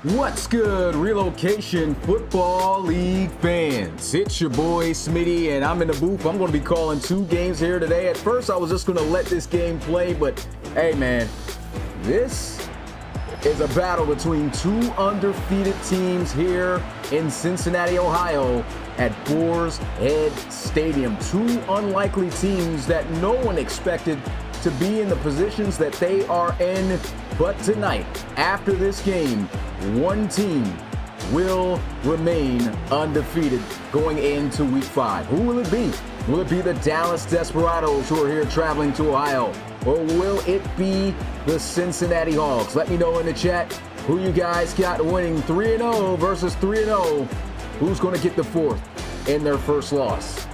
What's good, Relocation Football League fans? It's your boy Smitty, and I'm in the booth. I'm going to be calling two games here today. At first, I was just going to let this game play, but hey, man, this is a battle between two undefeated teams here in Cincinnati, Ohio, at Boar's Head Stadium. Two unlikely teams that no one expected to be in the positions that they are in. But tonight, after this game, one team will remain undefeated going into Week 5. Who will it be? Will it be the Dallas Desperados who are here traveling to Ohio? Or will it be the Cincinnati Hogs? Let me know in the chat who you guys got winning 3-0 versus 3-0. Who's going to get the fourth in their first loss?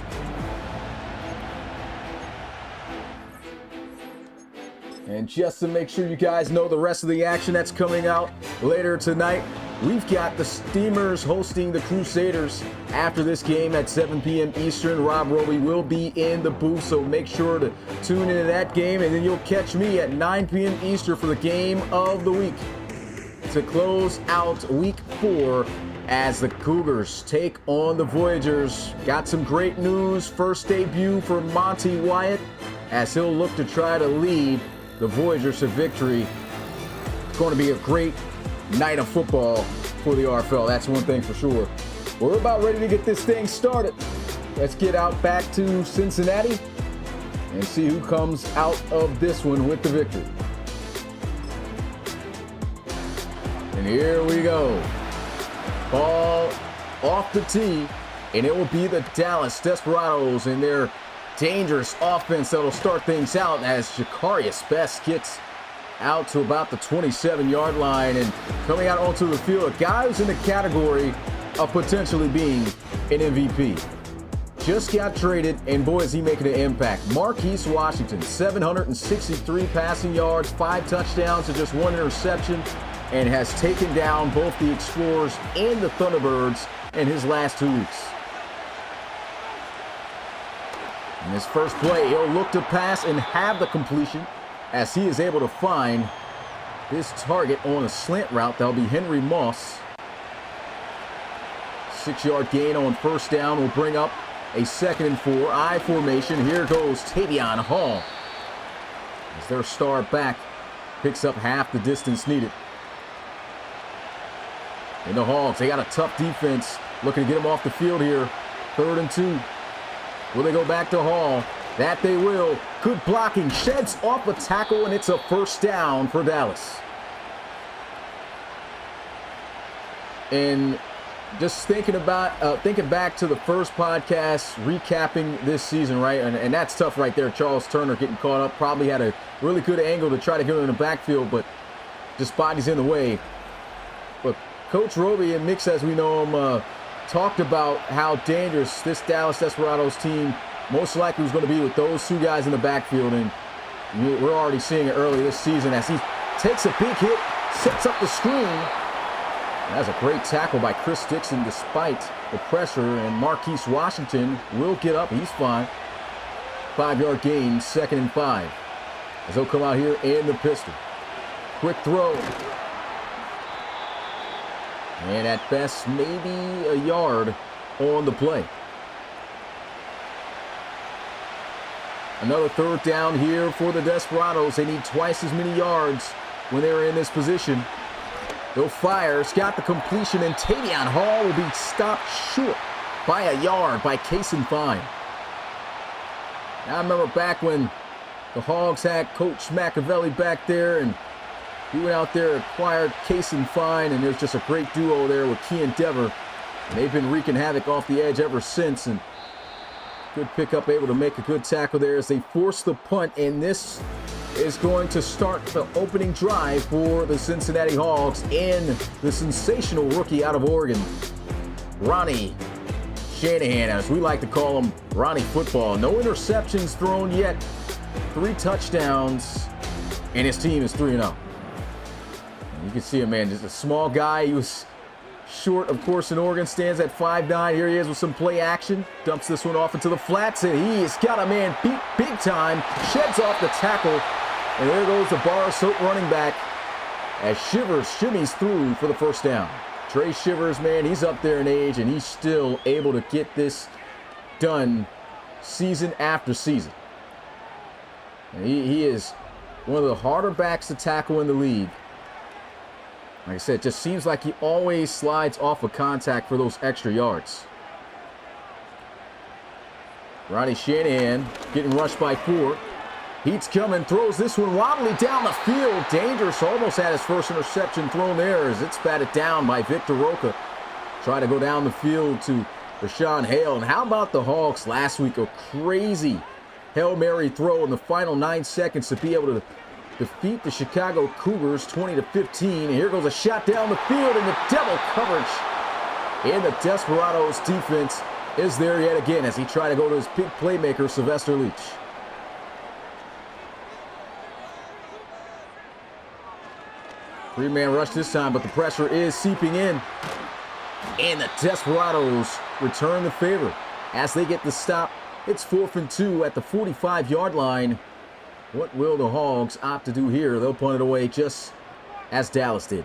And just to make sure you guys know the rest of the action that's coming out later tonight, we've got the Steamers hosting the Crusaders after this game at 7 p.m. Eastern. Rob Roby will be in the booth, so make sure to tune into that game. And then you'll catch me at 9 p.m. Eastern for the game of the week to close out Week 4 as the Cougars take on the Voyagers. Got some great news. First debut for Monty Wyatt as he'll look to try to lead the Voyagers to victory. It's going to be a great night of football for the RFL. That's one thing for sure. We're about ready to get this thing started. Let's get out back to Cincinnati and see who comes out of this one with the victory. And here we go. Ball off the tee, and it will be the Dallas Desperados in their dangerous offense that'll start things out as Jacarius Best gets out to about the 27-yard line and coming out onto the field. A guy who's in the category of potentially being an MVP. Just got traded, and boy, is he making an impact. Marquise Washington, 763 passing yards, 5 touchdowns to just 1 interception, and has taken down both the Explorers and the Thunderbirds in his last 2 weeks. In his first play, he'll look to pass and have the completion as he is able to find his target on a slant route. That'll be Henry Moss. 6-yard gain on first down will bring up a 2nd and 4. I formation. Here goes Tavion Hall as their star back picks up half the distance needed. And the Hogs, they got a tough defense looking to get him off the field here. 3rd and 2. Will they go back to Hall? That they will. Good blocking. Sheds off a tackle, and it's a first down for Dallas. And just thinking back to the first podcast, recapping this season, right? And that's tough right there. Charles Turner getting caught up. Probably had a really good angle to try to get him in the backfield, but just bodies in the way. But Coach Roby and Mix, as we know him, talked about how dangerous this Dallas Desperados team most likely was going to be with those 2 guys in the backfield, and we're already seeing it early this season as he takes a big hit, sets up the screen. That's a great tackle by Chris Dixon despite the pressure, and Marquise Washington will get up. He's fine. 5-yard gain, 2nd and 5 as they'll come out here in the pistol. Quick throw. And at best, maybe a yard on the play. Another 3rd down here for the Desperados. They need twice as many yards when they're in this position. They'll fire. It's got the completion, and Tavion Hall will be stopped short by a yard by Kason Fine. Now, I remember back when the Hogs had Coach McAvelli back there, and he went out there, acquired Kason Fine, and there's just a great duo there with Key and Dever. And they've been wreaking havoc off the edge ever since. And good pickup, able to make a good tackle there as they force the punt. And this is going to start the opening drive for the Cincinnati Hogs and the sensational rookie out of Oregon, Ronnie Shanahan, as we like to call him, Ronnie Football. No interceptions thrown yet, 3 touchdowns, and his team is 3-0. You can see him, man, just a small guy. He was short, of course, in Oregon, stands at 5'9". Here he is with some play action. Dumps this one off into the flats, and he's got a man beat big time. Sheds off the tackle, and there goes the bar soap running back as Shivers shimmies through for the first down. Trey Shivers, man, he's up there in age, and he's still able to get this done season after season. And he is one of the harder backs to tackle in the league. Like I said, it just seems like he always slides off of contact for those extra yards. Ronnie Shanahan getting rushed by 4. Heat's coming, throws this one wobbly down the field. Dangerous, almost had his first interception thrown there as it's batted down by Victor Roca. Trying to go down the field to Rashawn Hale. And how about the Hogs last week? A crazy Hail Mary throw in the final 9 seconds to be able to defeat the Chicago Cougars 20-15. And here goes a shot down the field and the double coverage. And the Desperados defense is there yet again as he tried to go to his big playmaker, Sylvester Leach. Three-man rush this time, but the pressure is seeping in. And the Desperados return the favor. As they get the stop, it's 4th and 2 at the 45-yard line. What will the Hogs opt to do here? They'll punt it away just as Dallas did.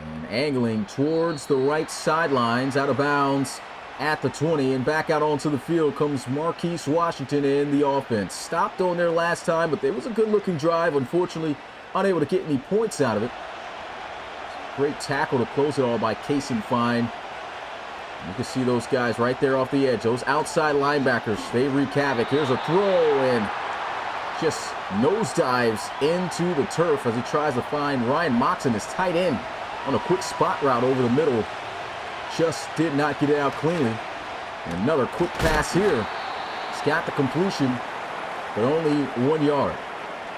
And angling towards the right sidelines, out of bounds at the 20, and back out onto the field comes Marquise Washington in the offense. Stopped on there last time, but it was a good-looking drive. Unfortunately, unable to get any points out of it. Great tackle to close it all by Casey Fine. You can see those guys right there off the edge. Those outside linebackers, they wreak havoc. Here's a throw, and just nosedives into the turf as he tries to find Ryan Moxon, his tight end, on a quick spot route over the middle. Just did not get it out cleanly. And another quick pass here. He's got the completion, but only 1 yard.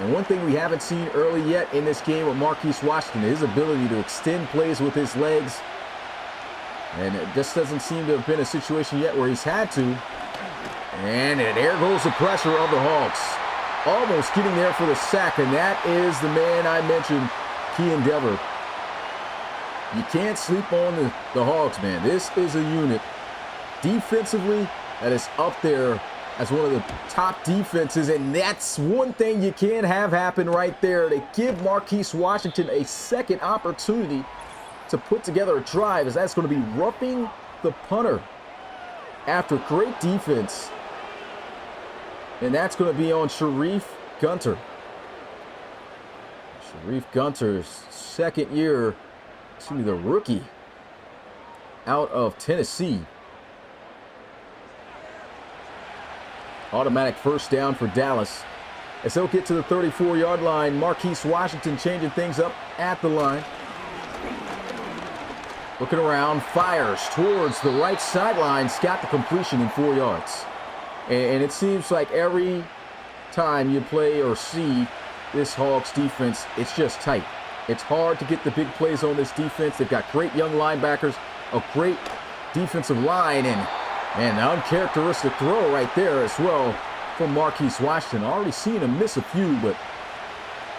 And one thing we haven't seen early yet in this game with Marquise Washington is his ability to extend plays with his legs. And it just doesn't seem to have been a situation yet where he's had to. And there goes the pressure of the Hogs. Almost getting there for the sack, and that is the man I mentioned, Kean Dever. You can't sleep on the Hogs, man. This is a unit defensively that is up there as one of the top defenses, and that's one thing you can't have happen right there. They give Marquise Washington a second opportunity to put together a drive, as that's going to be roughing the punter after great defense. And that's going to be on Sharif Gunter. Sharif Gunter's second year, the rookie out of Tennessee. Automatic first down for Dallas. As they'll get to the 34-yard line, Marquise Washington changing things up at the line. Looking around, fires towards the right sideline. Got the completion in 4 yards. And it seems like every time you play or see this Hogs defense, it's just tight. It's hard to get the big plays on this defense. They've got great young linebackers, a great defensive line, and an uncharacteristic throw right there as well from Marquise Washington. Already seen him miss a few, but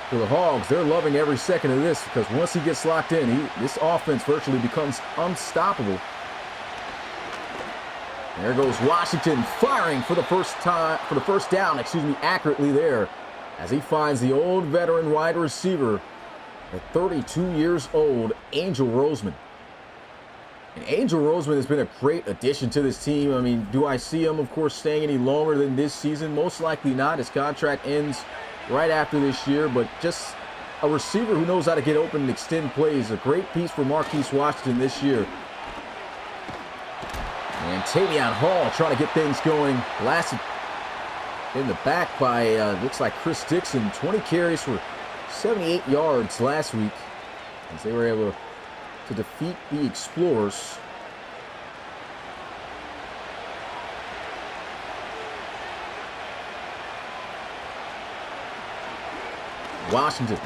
for the Hogs, they're loving every second of this because once he gets locked in, this offense virtually becomes unstoppable. There goes Washington firing for the first down, accurately there as he finds the old veteran wide receiver at 32 years old, Angel Roseman. And Angel Roseman has been a great addition to this team. I mean, do I see him, of course, staying any longer than this season? Most likely not. His contract ends right after this year, but just a receiver who knows how to get open and extend plays. A great piece for Marquise Washington this year. And Tavion Hall trying to get things going. Blasted in the back by, looks like Chris Dixon. 20 carries for 78 yards last week as they were able to defeat the Explorers. Washington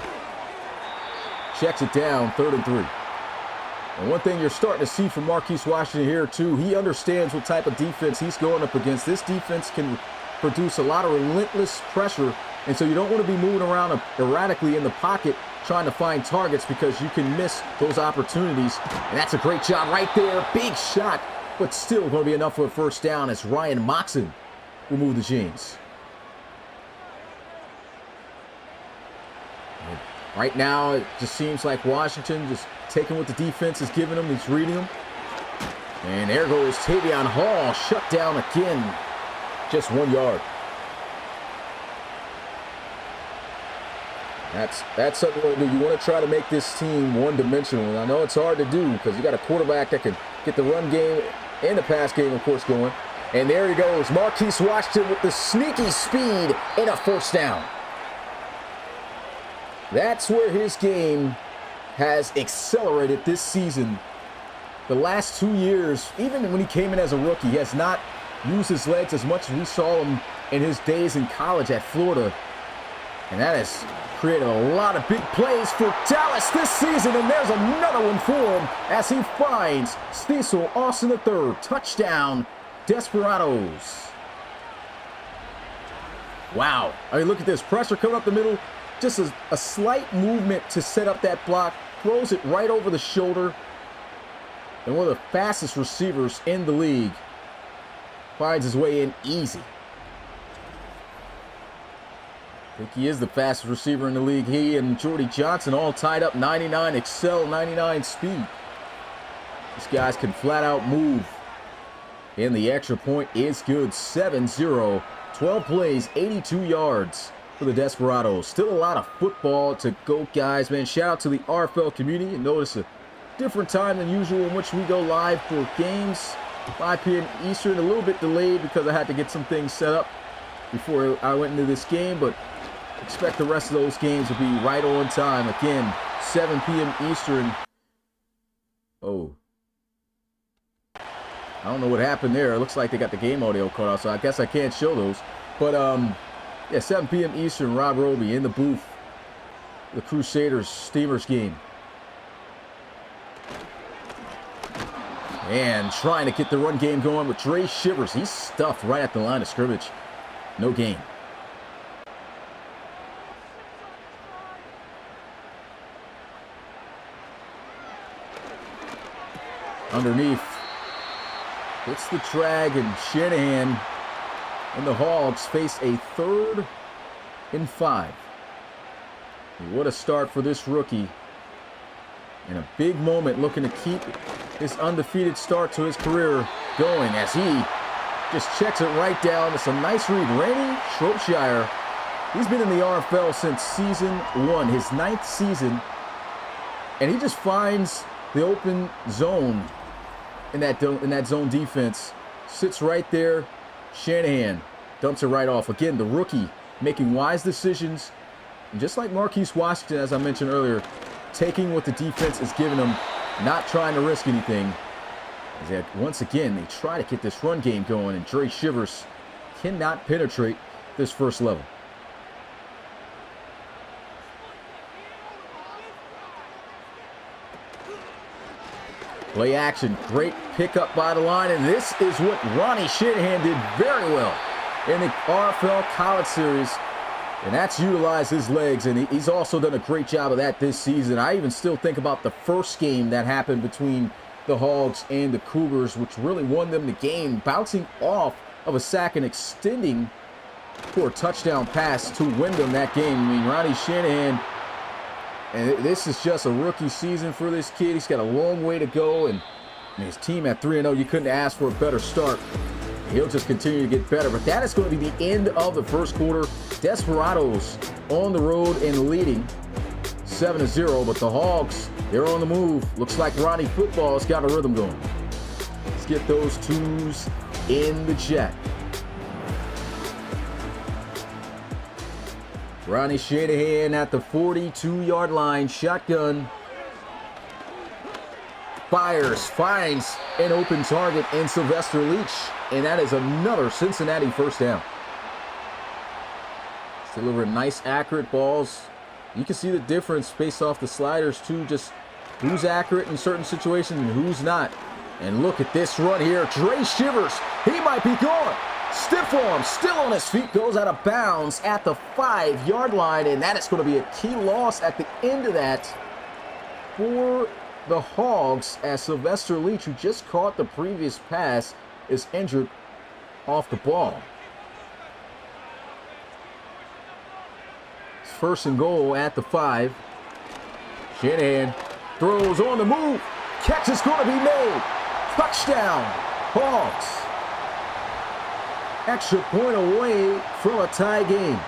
checks it down, 3rd and 3. And one thing you're starting to see from Marquise Washington here too, he understands what type of defense he's going up against. This defense can produce a lot of relentless pressure, and so you don't want to be moving around erratically in the pocket trying to find targets because you can miss those opportunities. And that's a great job right there. Big shot, but still going to be enough for a first down as Ryan Moxon will move the chains. Right now, it just seems like Washington just taking what the defense is giving them. He's reading them. And there goes Tavion Hall, shut down again. Just 1 yard. That's something you want to do. You want to try to make this team one-dimensional. And I know it's hard to do because you got a quarterback that can get the run game and the pass game, of course, going. And there he goes, Marquise Washington with the sneaky speed and a first down. That's where his game has accelerated this season. The last 2 years, even when he came in as a rookie, he has not used his legs as much as we saw him in his days in college at Florida. And that has created a lot of big plays for Dallas this season. And there's another one for him as he finds Cecil Austin III. Touchdown, Desperados. Wow. I mean, look at this. Pressure coming up the middle. Just a slight movement to set up that block. Throws it right over the shoulder. And one of the fastest receivers in the league finds his way in easy. I think he is the fastest receiver in the league. He and Jordy Johnson all tied up 99, excel 99 speed. These guys can flat out move. And the extra point is good. 7-0. 12 plays, 82 yards for the Desperados. Still a lot of football to go, guys, man. Shout out to the RFL community. And notice a different time than usual in which we go live for games. 5 p.m. Eastern, a little bit delayed because I had to get some things set up before I went into this game, but expect the rest of those games to be right on time. Again, 7 p.m. Eastern. Oh. I don't know what happened there. It looks like they got the game audio cut off, so I guess I can't show those. But, yeah, 7 p.m. Eastern, Rob Roby in the booth. The Crusaders-Steamers game. And trying to get the run game going with Dre Shivers. He's stuffed right at the line of scrimmage. No gain. Underneath. Hits the drag, and Shanahan and the Hogs face a 3rd and 5. What a start for this rookie. And a big moment looking to keep his undefeated start to his career going as he just checks it right down. It's a nice read. Randy Shropshire, he's been in the RFL since season 1, his 9th season. And he just finds the open zone in that zone defense. Sits right there. Shanahan dumps it right off. Again, the rookie making wise decisions. And just like Marquise Washington, as I mentioned earlier, taking what the defense is giving him, not trying to risk anything. As once again, they try to get this run game going, and Dre Shivers cannot penetrate this first level. Play action, great pickup by the line, and this is what Ronnie Shanahan did very well in the RFL College Series. And that's utilized his legs, and he's also done a great job of that this season. I even still think about the first game that happened between the Hogs and the Cougars, which really won them the game, bouncing off of a sack and extending for a touchdown pass to win them that game. I mean, Ronnie Shanahan, and this is just a rookie season for this kid. He's got a long way to go, and his team at 3-0, you couldn't ask for a better start. He'll just continue to get better, but that is going to be the end of the first quarter. Desperados on the road and leading 7-0, but the Hogs, they're on the move. Looks like Ronnie Football's got a rhythm going. Let's get those twos in the chat. Ronnie Shanahan at the 42-yard line, shotgun. Fires, finds an open target in Sylvester Leach, and that is another Cincinnati first down. Delivering nice, accurate balls. You can see the difference based off the sliders, too, just who's accurate in certain situations and who's not. And look at this run here. Dre Shivers, he might be gone. Stiff arm, still on his feet, goes out of bounds at the 5-yard line, and that is going to be a key loss at the end of that for the Hogs, as Sylvester Leach, who just caught the previous pass, is injured off the ball. It's 1st and goal at the 5. Shanahan throws on the move. Catch is going to be made. Touchdown, Hogs. Extra point away from a tie game.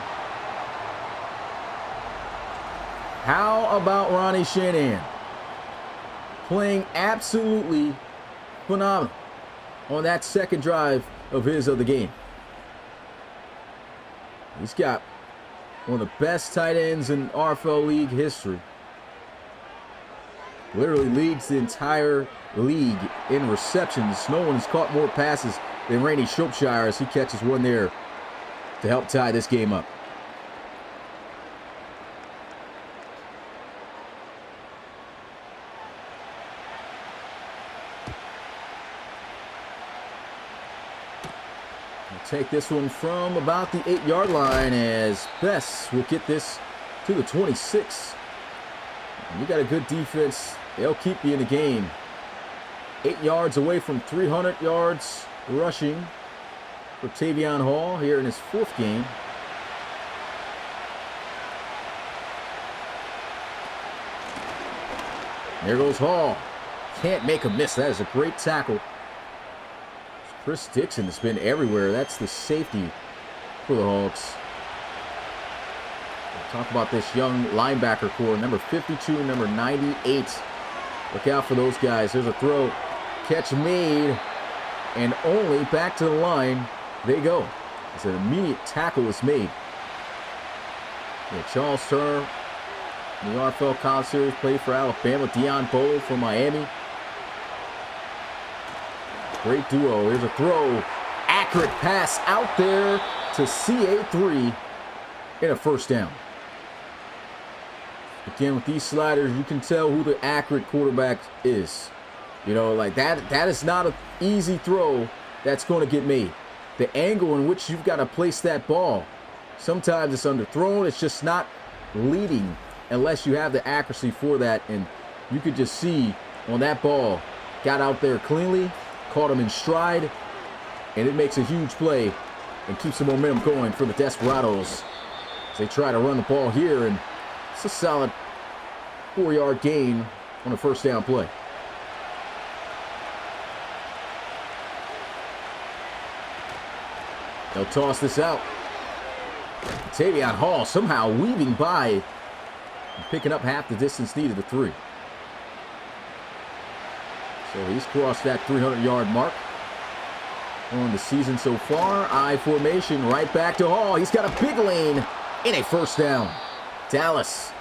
How about Ronnie Shanahan? Playing absolutely phenomenal on that second drive of the game. He's got one of the best tight ends in RFL league history. Literally leads the entire league in receptions. No one has caught more passes than Randy Shropshire as he catches one there to help tie this game up. Take this one from about the 8-yard line as Bess will get this to the 26. And you got a good defense. They'll keep you in the game. 8 yards away from 300 yards rushing for Tavion Hall here in his 4th game. There goes Hall. Can't make a miss. That is a great tackle. Chris Dixon has been everywhere. That's the safety for the Hogs. We'll talk about this young linebacker core. Number 52 and number 98. Look out for those guys. There's a throw. Catch made. And only back to the line they go. As an immediate tackle is made. Yeah, Charles Turner in the RFL College Series played for Alabama. Deion Bowe for Miami. Great duo. Here's a throw. Accurate pass out there to CA3 in a first down. Again, with these sliders, you can tell who the accurate quarterback is. You know, like that is not an easy throw that's going to get made. The angle in which you've got to place that ball, sometimes it's underthrown. It's just not leading unless you have the accuracy for that. And you could just see on that ball, got out there cleanly, caught him in stride, and it makes a huge play and keeps the momentum going for the Desperados as they try to run the ball here, and it's a solid 4-yard gain on a first down play. They'll toss this out. Tavion Hall somehow weaving by and picking up half the distance needed to 3. So he's crossed that 300-yard mark on the season so far. I formation right back to Hall. He's got a big lane in a first down. Dallas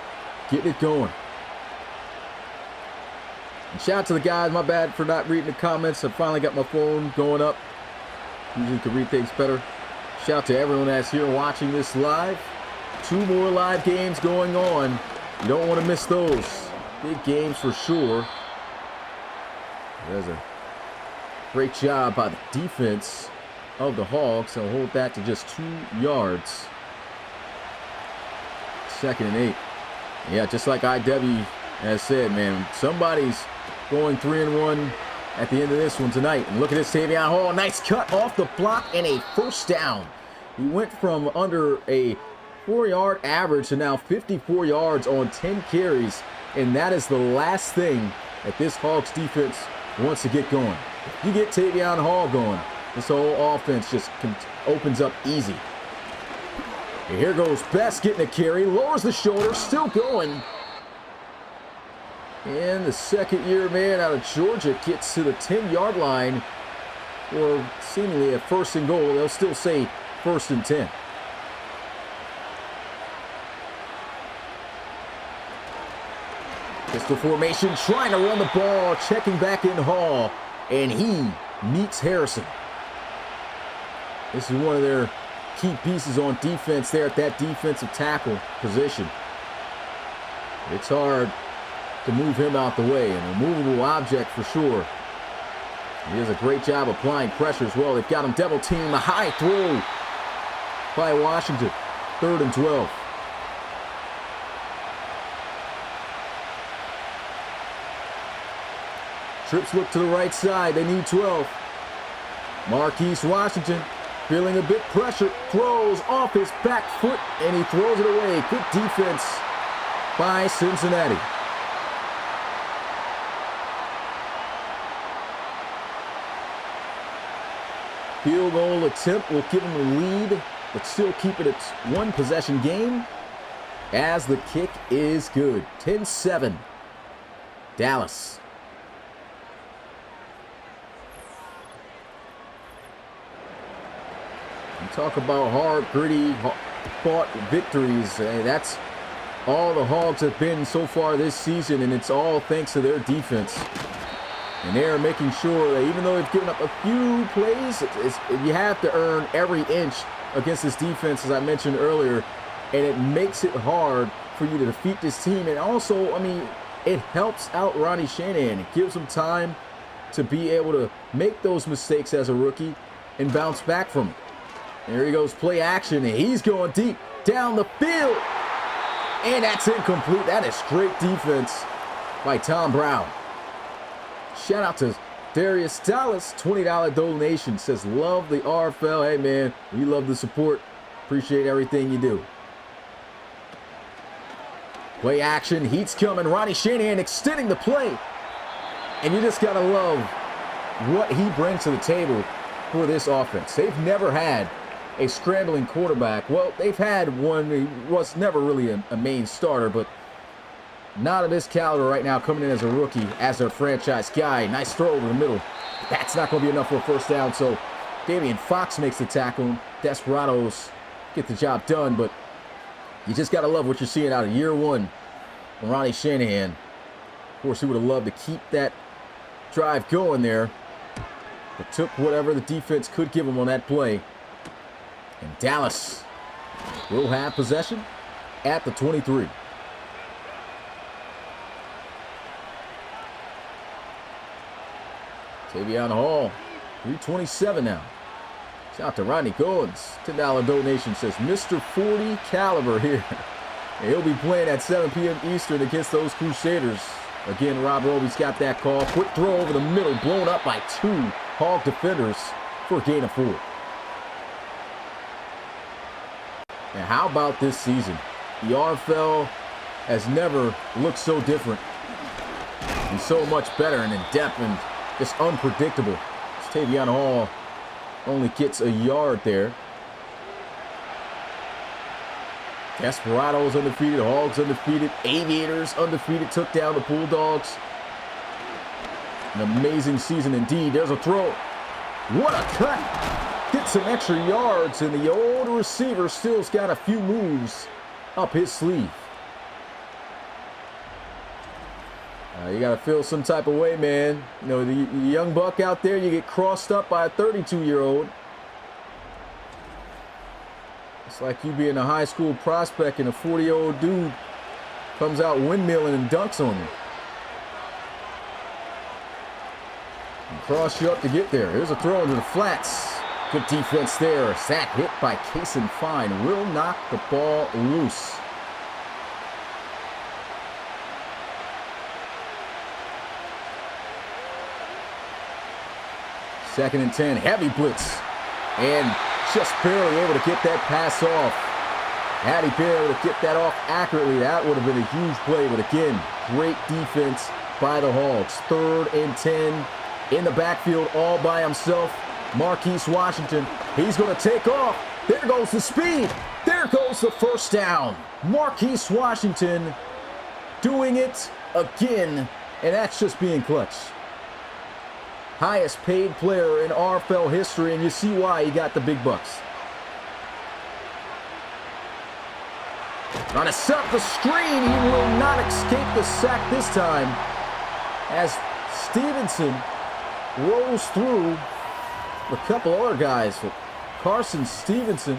getting it going. And shout out to the guys. My bad for not reading the comments. I finally got my phone going up. Usually can read things better. Shout out to everyone that's here watching this live. 2 more live games going on. You don't want to miss those. Big games for sure. There's a great job by the defense of the Hogs. They'll hold that to just 2 yards. 2nd and 8. Yeah, just like IW has said, man, somebody's going 3-1 at the end of this one tonight. And look at this, Tavion Hall. Nice cut off the block and a first down. He went from under a 4-yard average to now 54 yards on 10 carries. And that is the last thing that this Hogs defense wants to get going. If you get Tavion Hall going, this whole offense just opens up easy. And here goes Bess getting a carry, lowers the shoulder, still going. And the second-year man out of Georgia gets to the 10-yard line for seemingly a 1st and goal. They'll still say 1st and 10. Pistol formation, trying to run the ball, checking back in Hall, and he meets Harrison. This is one of their key pieces on defense there at that defensive tackle position. It's hard to move him out the way, and a movable object for sure. He does a great job applying pressure as well. They've got him double teamed. A high throw by Washington. 3rd and 12. Trips look to the right side. They need 12. Marquise Washington feeling a bit pressure. Throws off his back foot, and he throws it away. Good defense by Cincinnati. Field goal attempt will give them the lead, but still keep it at one possession game as the kick is good. 10-7. Dallas. You talk about hard, gritty, fought victories. That's all the Hogs have been so far this season, and it's all thanks to their defense. And they're making sure that even though they've given up a few plays, you have to earn every inch against this defense, as I mentioned earlier, and it makes it hard for you to defeat this team. And also, I mean, it helps out Ronnie Shanahan. It gives him time to be able to make those mistakes as a rookie and bounce back from it. There he goes, play action, and he's going deep down the field. And that's incomplete. That is great defense by Tom Brown. Shout out to Darius Dallas, $20 donation. Says, love the RFL. Hey, man, we love the support. Appreciate everything you do. Play action. Heat's coming. Ronnie Shanahan extending the play. And you just got to love what he brings to the table for this offense. They've never had a scrambling quarterback. Well, they've had one. He was never really a main starter, but not of this caliber right now, coming in as a rookie, as their franchise guy. Nice throw over the middle. That's not going to be enough for a first down, so Damian Fox makes the tackle. Desperados get the job done, but you just got to love what you're seeing out of year one from Ronnie Shanahan. Of course, he would have loved to keep that drive going there, but took whatever the defense could give him on that play. And Dallas will have possession at the 23. Tavion Hall, 3:27 now. Shout out to Ronnie Goins. $10 donation says, Mr. 40 caliber here. And he'll be playing at 7 p.m. Eastern against those Crusaders. Again, Rob Roby's got that call. Quick throw over the middle, blown up by 2 Hog defenders for a gain of 4. And how about this season? The RFL has never looked so different and so much better and in depth and just unpredictable. Tavion Hall only gets a yard there. Desperados undefeated, Hogs undefeated, Aviators undefeated, took down the Bulldogs. An amazing season indeed. There's a throw. What a cut! Get some extra yards, and the old receiver still's got a few moves up his sleeve. You got to feel some type of way, man. You know, the young buck out there, you get crossed up by a 32-year-old. It's like you being a high school prospect and a 40-year-old dude comes out windmilling and dunks on you. And cross you up to get there. Here's a throw into the flats. Good defense there. Sack hit by Kason Fine. Will knock the ball loose. Second and 10. Heavy blitz. And just barely able to get that pass off. Had he been able to get that off accurately, that would have been a huge play. But again, great defense by the Hogs. 3rd and 10 in the backfield all by himself. Marquise Washington, he's going to take off. There goes the speed. There goes the first down. Marquise Washington doing it again, and that's just being clutch. Highest paid player in RFL history, and you see why he got the big bucks. Trying to set up the screen. He will not escape the sack this time as Stevenson rolls through a couple other guys. Carson Stevenson.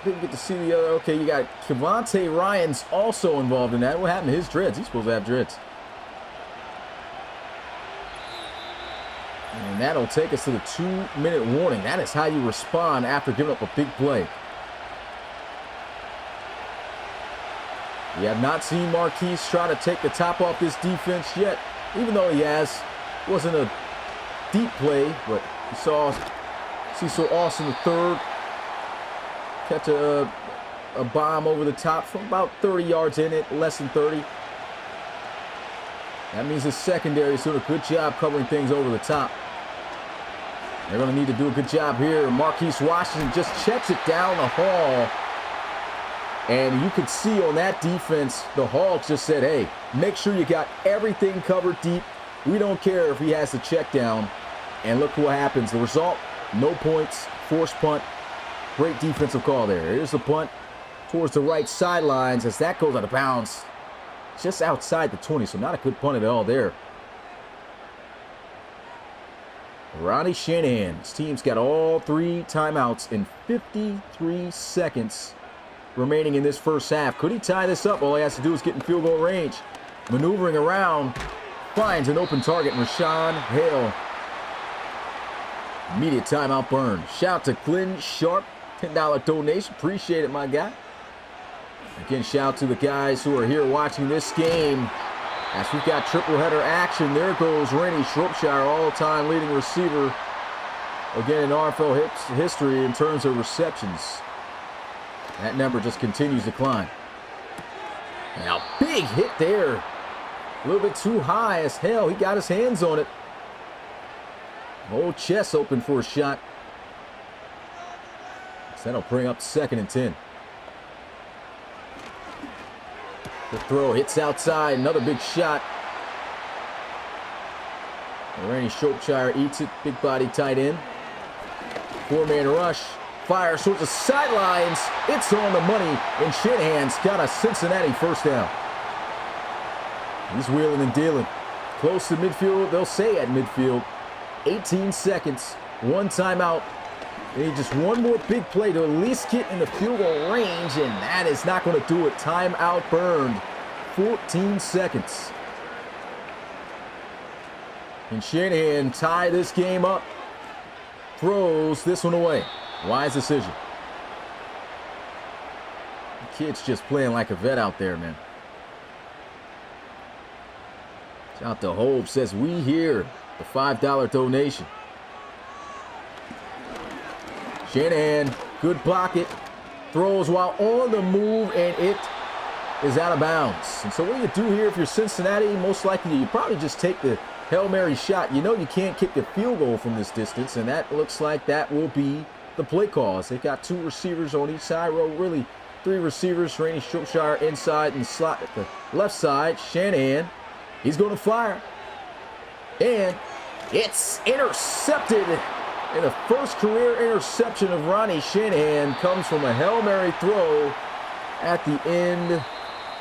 Didn't get to see the other. Okay, you got Kevontae Ryan's also involved in that. What happened to his dreads? He's supposed to have dreads. And that'll take us to the 2-minute warning. That is how you respond after giving up a big play. We have not seen Marquise try to take the top off this defense yet, even though he has. Wasn't a deep play, but you saw Cecil Austin III catch a bomb over the top from about 30 yards in it, less than 30. That means the secondary is doing a good job covering things over the top. They're going to need to do a good job here. Marquise Washington just checks it down the hall. And you could see on that defense, the Hogs just said, hey, make sure you got everything covered deep. We don't care if he has the check down. And look what happens. The result, no points, forced punt. Great defensive call there. Here's the punt towards the right sidelines as that goes out of bounds. Just outside the 20, so not a good punt at all there. Ronnie Shanahan, his team's got all 3 timeouts in 53 seconds remaining in this first half. Could he tie this up? All he has to do is get in field goal range. Maneuvering around, finds an open target, Rashawn Hale. Immediate timeout burn. Shout to Glenn Sharp, $10 donation. Appreciate it, my guy. Again, shout to the guys who are here watching this game. As we've got triple header action, there goes Randy Shropshire, all-time leading receiver. Again, in RFL history in terms of receptions. That number just continues to climb. Now, big hit there. A little bit too high as hell. He got his hands on it. Whole chest open for a shot. So that'll bring up 2nd and 10. The throw hits outside. Another big shot. Randy Shropshire eats it. Big body tight end. 4-man rush. Fires towards the sidelines. It's on the money. And Shanahan's got a Cincinnati first down. He's wheeling and dealing. Close to midfield. They'll say at midfield. 18 seconds. 1 timeout. They need just one more big play to at least get in the field goal range, and that is not going to do it. Timeout burned. 14 seconds. And Shanahan tie this game up. Throws this one away. Wise decision. The kid's just playing like a vet out there, man. Shout out to Hope, says we here. The $5 donation. Shanahan, good pocket, throws while on the move, and it is out of bounds. And so what do you do here if you're Cincinnati? Most likely you probably just take the Hail Mary shot. You know you can't kick the field goal from this distance, and that looks like that will be the play call. They've got 2 receivers on each side, well, really 3 receivers. Randy Shropshire inside and slot at the left side. Shanahan, he's going to fire. And it's intercepted. And the first career interception of Ronnie Shanahan comes from a Hail Mary throw at the end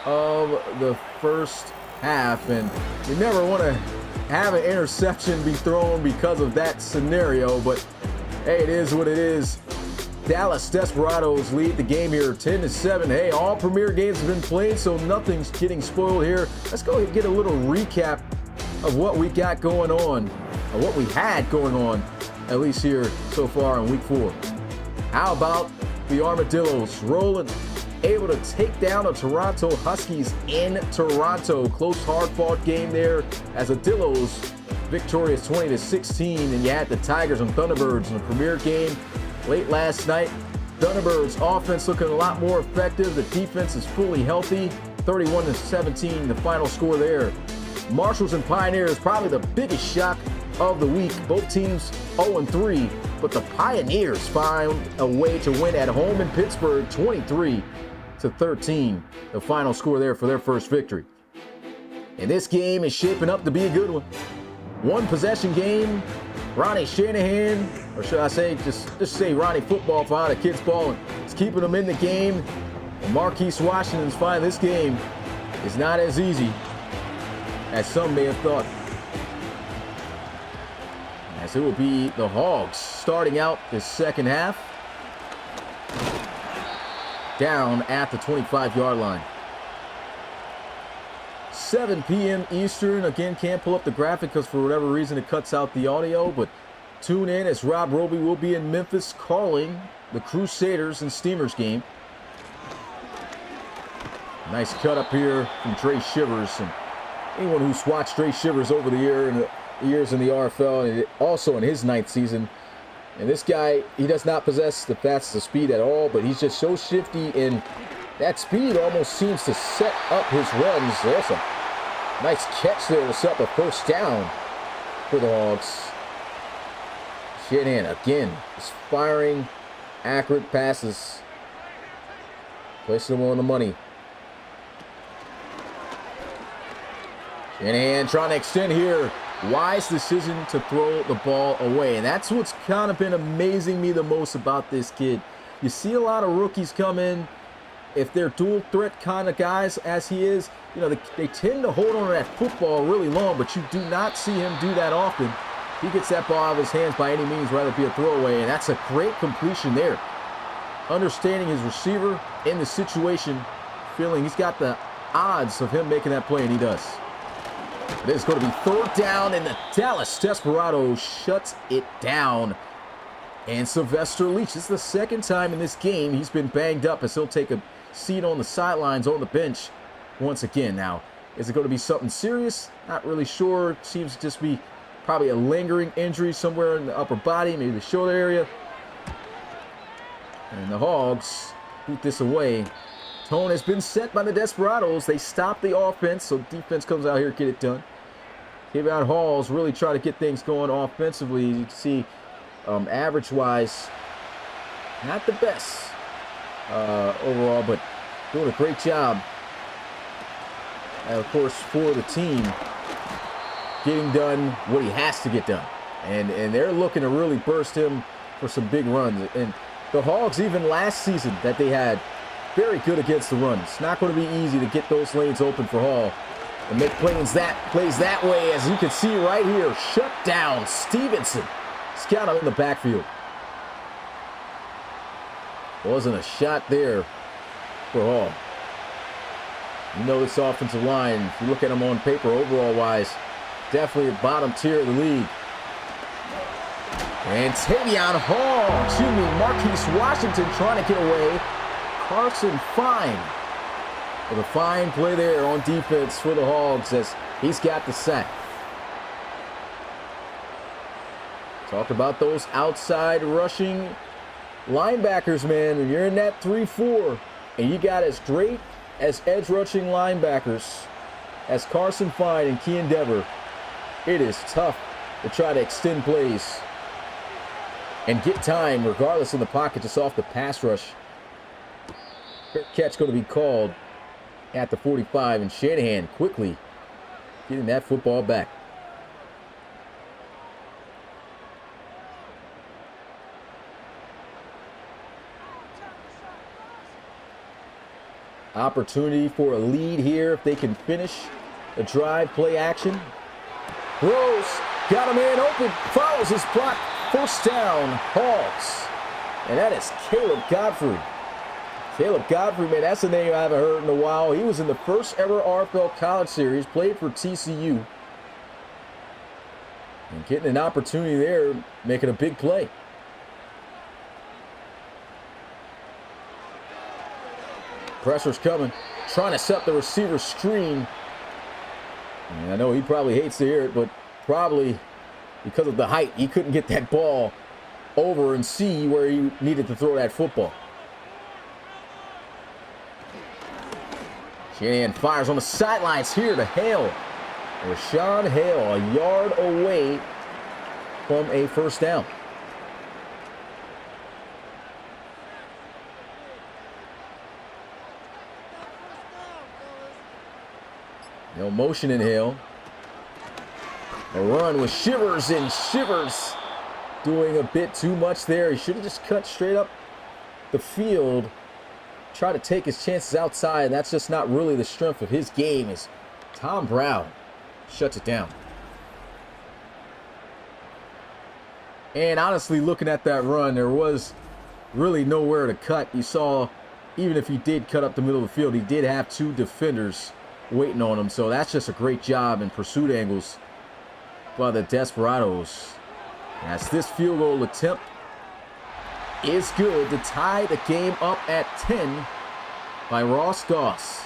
of the first half. And you never want to have an interception be thrown because of that scenario, but hey, it is what it is. Dallas Desperados lead the game here 10-7. Hey, all premier games have been played, so nothing's getting spoiled here. Let's go ahead and get a little recap of what we got going on, or what we had going on, at least here so far in week 4. How about the Armadillos rolling, able to take down the Toronto Huskies in Toronto. Close, hard-fought game there as the Dillos victorious 20-16. And you had the Tigers and Thunderbirds in the premier game late last night. Thunderbirds offense looking a lot more effective. The defense is fully healthy. 31-17, the final score there. Marshalls and Pioneers, probably the biggest shock of the week. Both teams 0-3, but the Pioneers found a way to win at home in Pittsburgh, 23-13, the final score there for their first victory. And this game is shaping up to be a good one. One possession game. Ronnie Shanahan, or should I say, just say Ronnie football for how the kids balling. It's keeping them in the game. And Marquise Washington's finding this game is not as easy as some may have thought. As it will be the Hogs starting out this second half. Down at the 25-yard line. 7 p.m. Eastern. Again, can't pull up the graphic because for whatever reason it cuts out the audio, but tune in as Rob Roby will be in Memphis calling the Crusaders and Steamers game. Nice cut up here from Trey Shivers. And anyone who's watched Trey Shivers over the years in the RFL and also in his 9th season, and this guy, he does not possess the fastest speed at all, but he's just so shifty, and that speed almost seems to set up his runs. There's a nice catch there to set up a first down for the Hogs. Shanahan again is firing accurate passes. Placing them on the money. Shanahan trying to extend here. Wise decision to throw the ball away. And that's what's kind of been amazing me the most about this kid. You see a lot of rookies come in. If they're dual threat kind of guys, as he is, you know, they tend to hold on to that football really long, but you do not see him do that often. He gets that ball out of his hands by any means, rather be a throwaway, and that's a great completion there. Understanding his receiver in the situation, feeling he's got the odds of him making that play, and he does. It is going to be third down, and the Dallas Desperados shuts it down. And Sylvester Leach, this is the second time in this game he's been banged up, as he'll take a seat on the sidelines on the bench once again. Now, is it going to be something serious? Not really sure. It seems to just be probably a lingering injury somewhere in the upper body, maybe the shoulder area. And the Hogs boot this away. Tone has been set by the Desperados. They stop the offense, so defense comes out here to get it done. Kevon Halls really try to get things going offensively. You can see average-wise, not the best overall, but doing a great job. And of course, for the team, getting done what he has to get done. And they're looking to really burst him for some big runs. And the Hogs, even last season that they had, very good against the run. It's not going to be easy to get those lanes open for Hall and make plays that way, as you can see right here. Shut down Stevenson. He's got him in the backfield. Wasn't a shot there for Hall. You know this offensive line, if you look at them on paper overall-wise, definitely the bottom tier of the league. And Tavion Hall, Marquise Washington trying to get away. Carson Fine with a fine play there on defense for the Hogs, as he's got the sack. Talk about those outside rushing linebackers, man. When you're in that 3-4 and you got as great as edge rushing linebackers as Carson Fine and Key Endeavor, it is tough to try to extend plays and get time regardless of the pocket, just off the pass rush. Fair catch going to be called at the 45, and Shanahan quickly getting that football back. Opportunity for a lead here if they can finish a drive, play action. Throws, got him in open, follows his block, first down, Hogs. And that is Caleb Godfrey. Caleb Godfrey, man, that's a name I haven't heard in a while. He was in the first ever RFL College Series, played for TCU. And getting an opportunity there, making a big play. Pressure's coming, trying to set the receiver screen. And I know he probably hates to hear it, but probably because of the height, he couldn't get that ball over and see where he needed to throw that football. Shanahan fires on the sidelines here to Hale. Rashawn Hale, a yard away from a first down. No motion in Hale. A run with Shivers, and Shivers doing a bit too much there. He should have just cut straight up the field. Try to take his chances outside, and that's just not really the strength of his game, as Tom Brown shuts it down. And honestly, looking at that run, there was really nowhere to cut. You saw, even if he did cut up the middle of the field, he did have two defenders waiting on him. So that's just a great job in pursuit angles by the Desperados. As this field goal attempt is good to tie the game up at 10 by Ross Goss.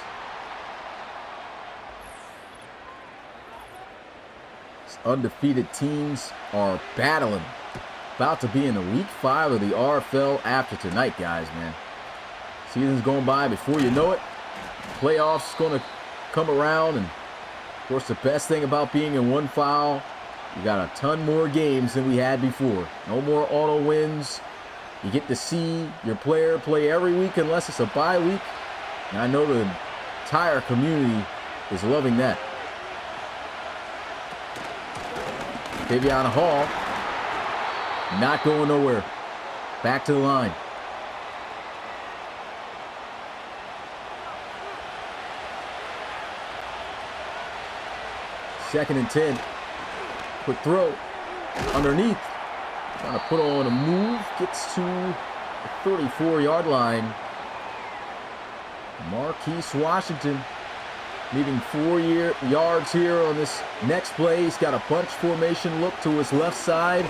These undefeated teams are battling. About to be in the week 5 of the RFL after tonight, guys, man. Season's going by before you know it. Playoffs going to come around, and of course the best thing about being in one file You got a ton more games than we had before. No more auto wins. You get to see your player play every week unless it's a bye week. And I know the entire community is loving that. Davion Hall not going nowhere. Back to the line. Second and 10. Quick throw. Underneath. Trying to put on a move. Gets to the 34-yard line. Marquise Washington needing 4 yards here on this next play. He's got a bunch formation look to his left side.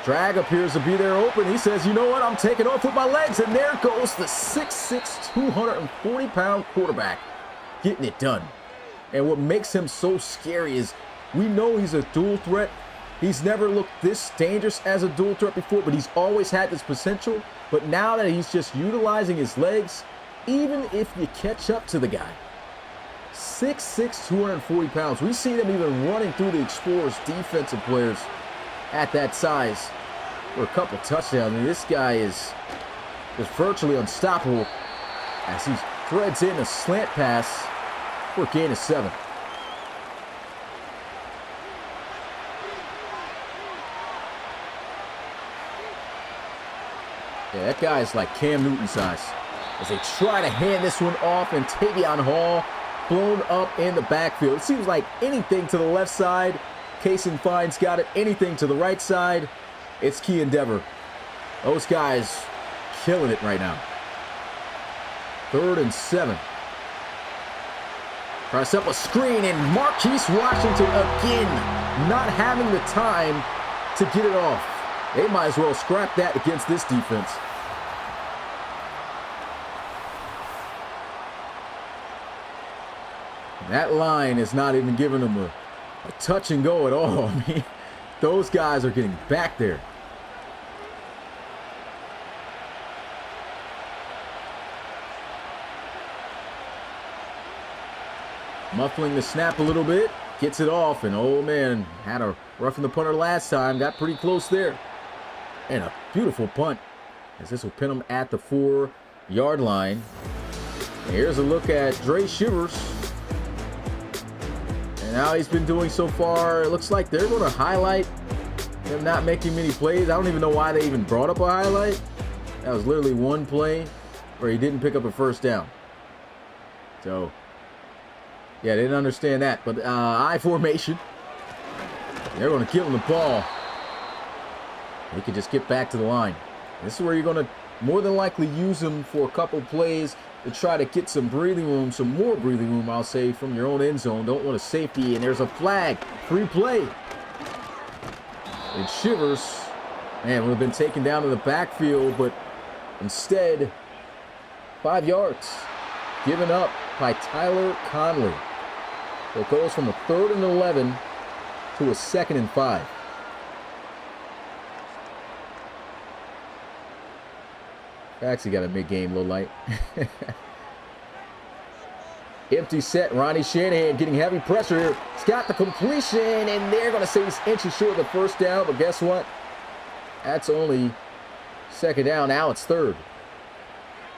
Drag appears to be there open. He says, you know what? I'm taking off with my legs. And there goes the 6'6", 240-pound quarterback getting it done. And what makes him so scary is we know he's a dual threat. He's never looked this dangerous as a dual threat before, but he's always had this potential. But now that he's just utilizing his legs, even if you catch up to the guy, 6'6", 240 pounds. We see them even running through the Explorers defensive players at that size for a couple touchdowns. I mean, this guy is virtually unstoppable as he threads in a slant pass for a gain of 7. Yeah, that guy is like Cam Newton size. As they try to hand this one off, and Tavion Hall blown up in the backfield. It seems like anything to the left side, Kaysen Fine's got it. Anything to the right side, it's Key Endeavor. Those guys killing it right now. 3rd and 7. Try to set up a screen, and Marquise Washington again not having the time to get it off. They might as well scrap that against this defense. That line is not even giving them a touch and go at all. I mean, those guys are getting back there. Muffling the snap a little bit, gets it off, and oh man, had a roughing the punter last time, got pretty close there. And a beautiful punt, as this will pin him at the 4-yard line. And here's a look at Dre Shivers. And how he's been doing so far. It looks like they're going to highlight him not making many plays. I don't even know why they even brought up a highlight. That was literally one play where he didn't pick up a first down. So, yeah, they didn't understand that. But I formation. They're going to give him the ball. He could just get back to the line. This is where you're going to more than likely use him for a couple plays to try to get some breathing room, some more breathing room, I'll say, from your own end zone. Don't want a safety, and there's a flag. Free play. And Shivers, man, would have been taken down to the backfield, but instead, 5 yards given up by Tyler Conley. So it goes from a 3rd and 11 to a 2nd and 5. Actually got a mid-game low light. Empty set. Ronnie Shanahan getting heavy pressure here. He's got the completion, and they're going to say he's inches short of the first down, but guess what? That's only 2nd down. Now it's 3rd.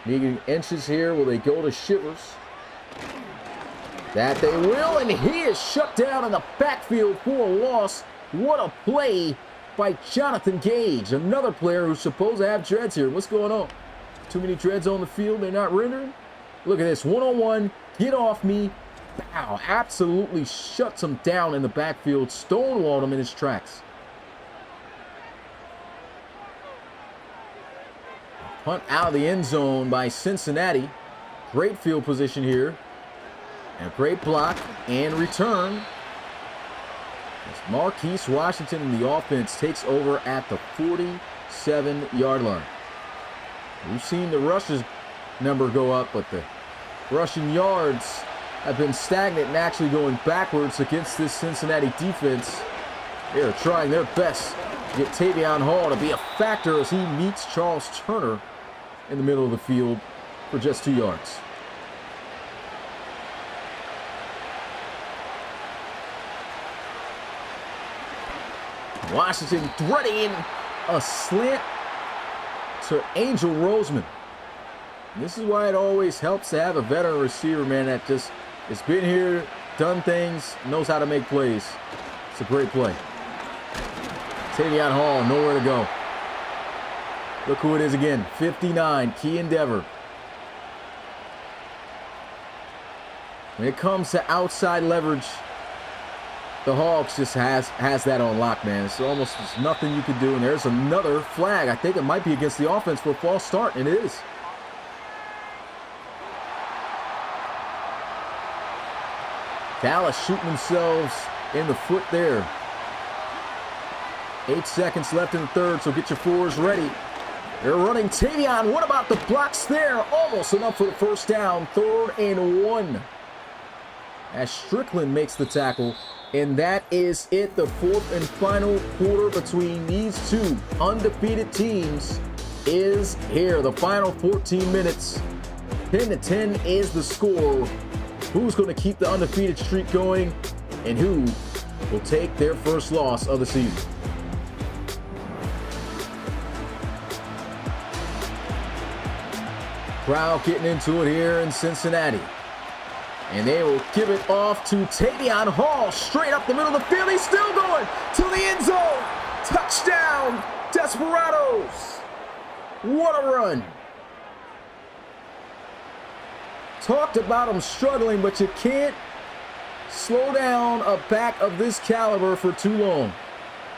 Needing inches here. Will they go to Shivers? That they will, and he is shut down in the backfield for a loss. What a play by Jonathan Gage. Another player who's supposed to have dreads here. What's going on? Too many dreads on the field. They're not rendering. Look at this. One-on-one. Get off me. Wow. Absolutely shuts him down in the backfield. Stonewalled him in his tracks. Punt out of the end zone by Cincinnati. Great field position here. And a great block and return. As Marquise Washington in the offense takes over at the 47-yard line. We've seen the rushes number go up, but the rushing yards have been stagnant and actually going backwards against this Cincinnati defense. They are trying their best to get Tavion Hall to be a factor as he meets Charles Turner in the middle of the field for just 2 yards. Washington threading a slant to Angel Roseman. This is why it always helps to have a veteran receiver, man, that just has been here, done things, knows how to make plays. It's a great play. Tavion Hall, nowhere to go. Look who it is again, 59, Key Endeavor. When it comes to outside leverage, the Hogs just has that on lock, man. It's almost there's nothing you can do. And there's another flag. I think it might be against the offense for a false start, and it is. Dallas shooting themselves in the foot there. 8 seconds left in the third, so get your fours ready. They're running Tavion. What about the blocks there? Almost enough for the first down. 3rd and 1. As Strickland makes the tackle. And that is it. The 4th and final quarter between these two undefeated teams is here. The final 14 minutes. 10-10 is the score. Who's going to keep the undefeated streak going? And who will take their first loss of the season? Crowd getting into it here in Cincinnati. And they will give it off to Tavion Hall. Straight up the middle of the field. He's still going to the end zone. Touchdown, Desperados. What a run. Talked about him struggling, but you can't slow down a back of this caliber for too long.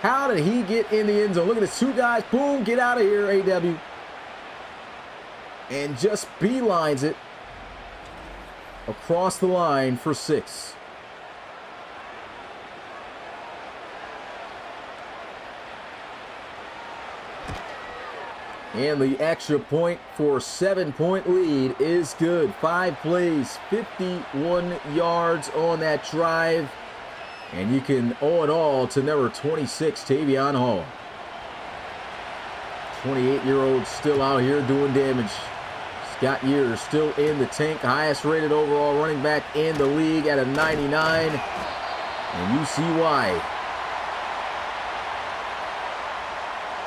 How did he get in the end zone? Look at this, 2 guys. Boom, get out of here, AW. And just beelines it across the line for 6. And the extra point for a 7-point lead is good. 5 plays, 51 yards on that drive. And you can owe it all to number 26, Tavion Hall. 28-year-old still out here doing damage. Scott Years still in the tank. Highest rated overall running back in the league at a 99. And you see why.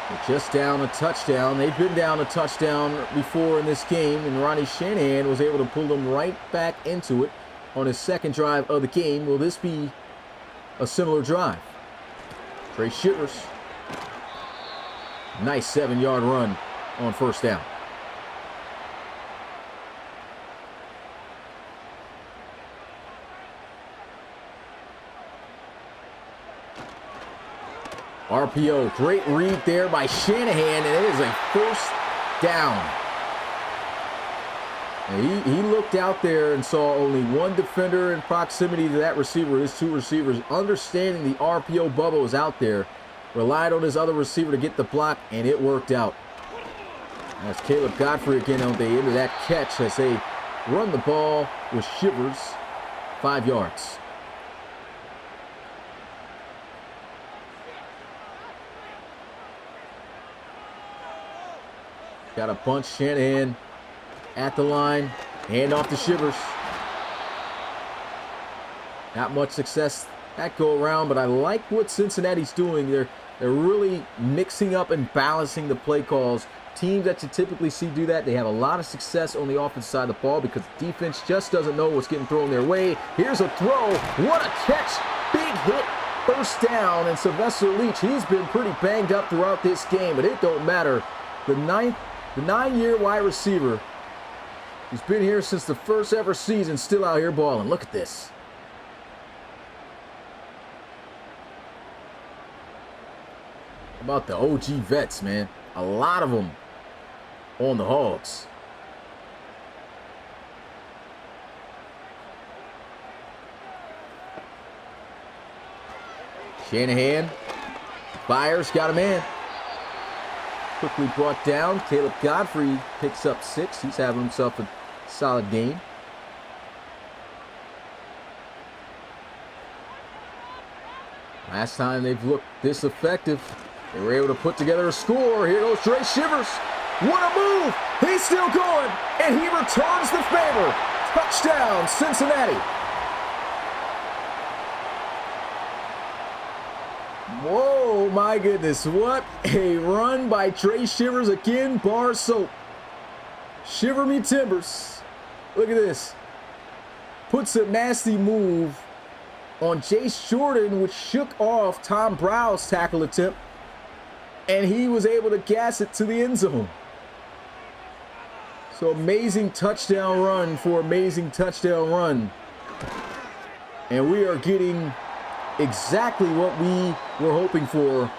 They're just down a touchdown. They've been down a touchdown before in this game, and Ronnie Shanahan was able to pull them right back into it on his second drive of the game. Will this be a similar drive? Trey Shivers. Nice 7-yard run on first down. RPO, great read there by Shanahan, and it is a first down. And he looked out there and saw only one defender in proximity to that receiver, his 2 receivers, understanding the RPO bubble was out there, relied on his other receiver to get the block, and it worked out. That's Caleb Godfrey again on the end of that catch as they run the ball with Shivers, 5 yards. Got a bunch. Shanahan at the line. Hand off to Shivers. Not much success that go around, but I like what Cincinnati's doing. They're really mixing up and balancing the play calls. Teams that you typically see do that, they have a lot of success on the offensive side of the ball because the defense just doesn't know what's getting thrown their way. Here's a throw. What a catch. Big hit. First down. And Sylvester Leach, he's been pretty banged up throughout this game, but it don't matter. The 9-year wide receiver who's been here since the first ever season, still out here balling. Look at this. How about the OG vets, man? A lot of them on the Hogs. Shanahan fires, got him in. Quickly brought down. Caleb Godfrey picks up 6. He's having himself a solid game. Last time they've looked this effective, they were able to put together a score. Here goes Trey Shivers. What a move! He's still going, and he returns the favor. Touchdown, Cincinnati. Whoa, my goodness. What a run by Trey Shivers again. Bar soap. Shiver me timbers. Look at this. Puts a nasty move on Jace Jordan, which shook off Tom Brow's tackle attempt. And he was able to gas it to the end zone. So amazing touchdown run for amazing touchdown run. And we are getting exactly what we were hoping for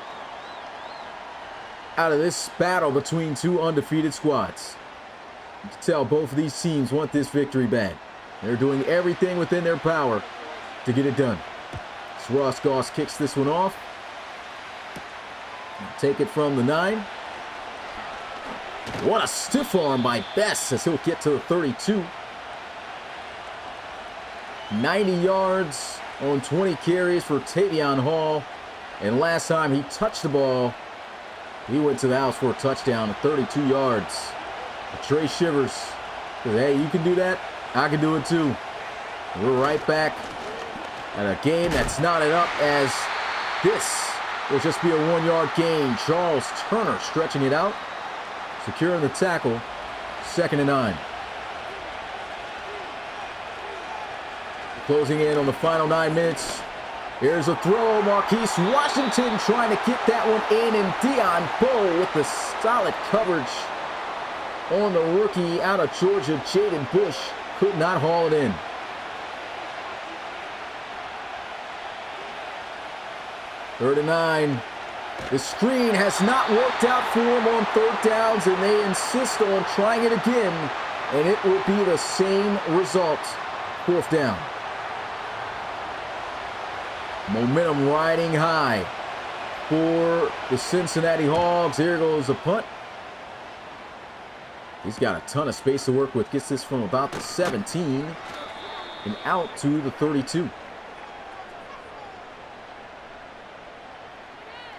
out of this battle between two undefeated squads. You can tell both of these teams want this victory bad. They're doing everything within their power to get it done. So Ross Goss kicks this one off. Take it from the 9. What a stiff arm by Best as he'll get to the 32. 90 yards on 20 carries for Tavion Hall. And last time he touched the ball, he went to the house for a touchdown at 32 yards. Trey Shivers says, hey, you can do that. I can do it too. We're right back at a game that's knotted up as this will just be a 1-yard gain. Charles Turner stretching it out, securing the tackle. 2nd and 9. Closing in on the final 9 minutes. Here's a throw. Marquise Washington trying to get that one in, and Dion Bowe with the solid coverage on the rookie out of Georgia, Jaden Bush, could not haul it in. Third and 9. The screen has not worked out for them on 3rd downs, and they insist on trying it again, and it will be the same result. 4th down. Momentum riding high for the Cincinnati Hogs. Here goes the punt. He's got a ton of space to work with. Gets this from about the 17 and out to the 32.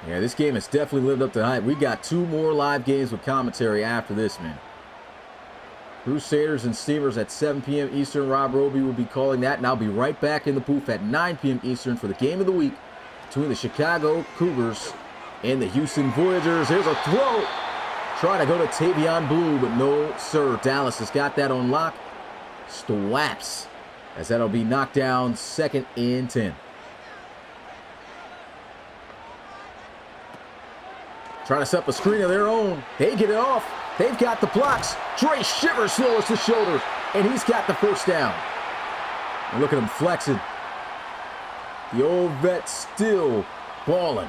Yeah, this game has definitely lived up to hype. We got 2 more live games with commentary after this, man. Crusaders and Steamers at 7 p.m. Eastern. Rob Roby will be calling that, and I'll be right back in the booth at 9 p.m. Eastern for the game of the week between the Chicago Cougars and the Houston Voyagers. Here's a throw. Trying to go to Tavion Blue, but no, sir. Dallas has got that on lock. Stwaps, as that'll be knocked down. 2nd and 10. Trying to set up a screen of their own. They get it off. They've got the blocks. Trey Shivers lowers the shoulder, and he's got the 1st down. And look at him flexing. The old vet still balling.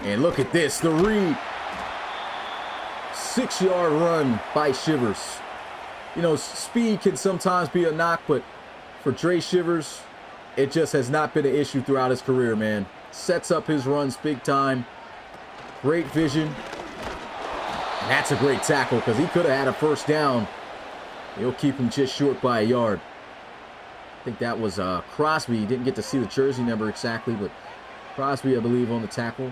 And look at this, the read. 6-yard run by Shivers. You know, speed can sometimes be a knock, but for Trey Shivers, it just has not been an issue throughout his career, man. Sets up his runs big time. Great vision. And that's a great tackle because he could have had a 1st down. He'll keep him just short by a yard. I think that was Crosby. He didn't get to see the jersey number exactly, but Crosby, I believe, on the tackle.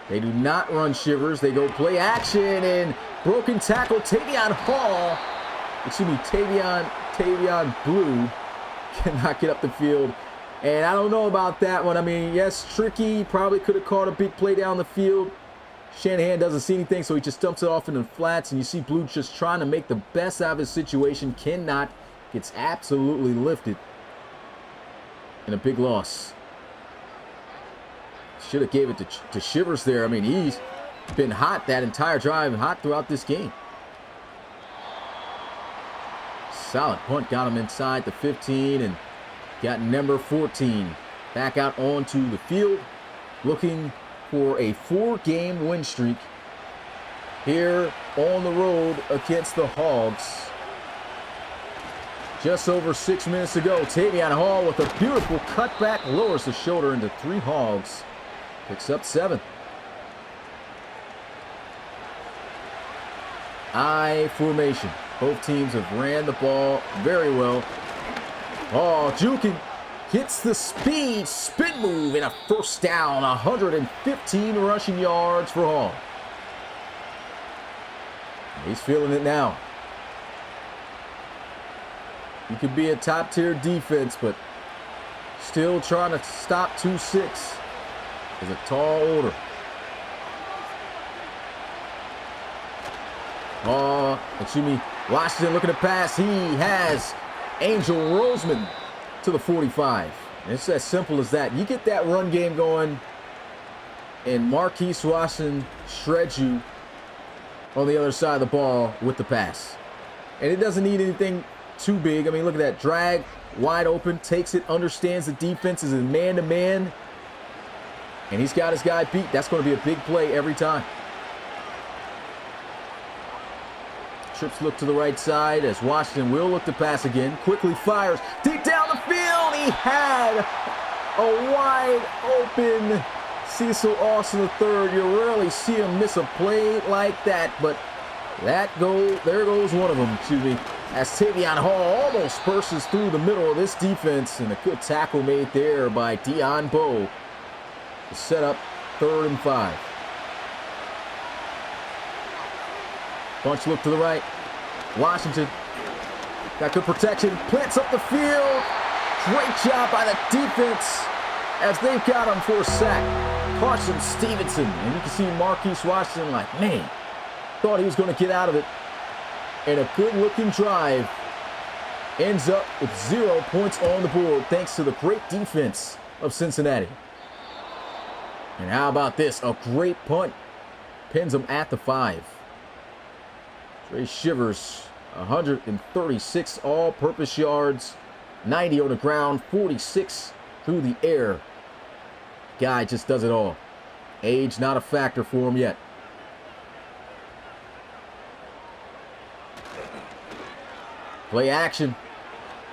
They do not run Shivers. They go play action and broken tackle. Tavion Hall, excuse me, Tavion Blue cannot get up the field. And I don't know about that one. I mean, yes, Tricky probably could have caught a big play down the field. Shanahan doesn't see anything, so he just dumps it off into the flats. And you see Blue just trying to make the best out of his situation. Cannot. Gets absolutely lifted. And a big loss. Should have gave it to Shivers there. I mean, he's been hot that entire drive and hot throughout this game. Solid punt. Got him inside the 15 and got number 14 back out onto the field. Looking for a 4-game win streak here on the road against the Hogs. Just over 6 minutes ago, Tavion Hall with a beautiful cutback lowers the shoulder into 3 Hogs. Picks up 7. I formation. Both teams have ran the ball very well. Oh, juking. Hits the speed spin move and a 1st down. 115 rushing yards for Hall. He's feeling it now. He could be a top-tier defense, but still trying to stop 2-6 is a tall order. Washington looking to pass. He has Angel Roseman to the 45. And it's as simple as that. You get that run game going, and Marquise Washington shreds you on the other side of the ball with the pass. And it doesn't need anything too big. I mean, look at that. Drag, wide open, takes it, understands the defense, is in man-to-man, and he's got his guy beat. That's going to be a big play every time. Trips look to the right side as Washington will look to pass again. Quickly fires deep down the field. He had a wide open Cecil Austin III. You rarely see him miss a play like that, but there goes one of them, as Tavion Hall almost bursts through the middle of this defense, and a good tackle made there by Deion Bowe to set up 3rd and 5. Bunch look to the right. Washington got good protection, plants up the field. Great job by the defense as they've got him for a sack. Carson Stevenson, and you can see Marquise Washington like, man, thought he was going to get out of it. And a good-looking drive ends up with 0 points on the board thanks to the great defense of Cincinnati. And how about this? A great punt. Pins them at the 5. Trey Shivers, 136 all-purpose yards, 90 on the ground, 46 through the air. Guy just does it all. Age not a factor for him yet. Play action.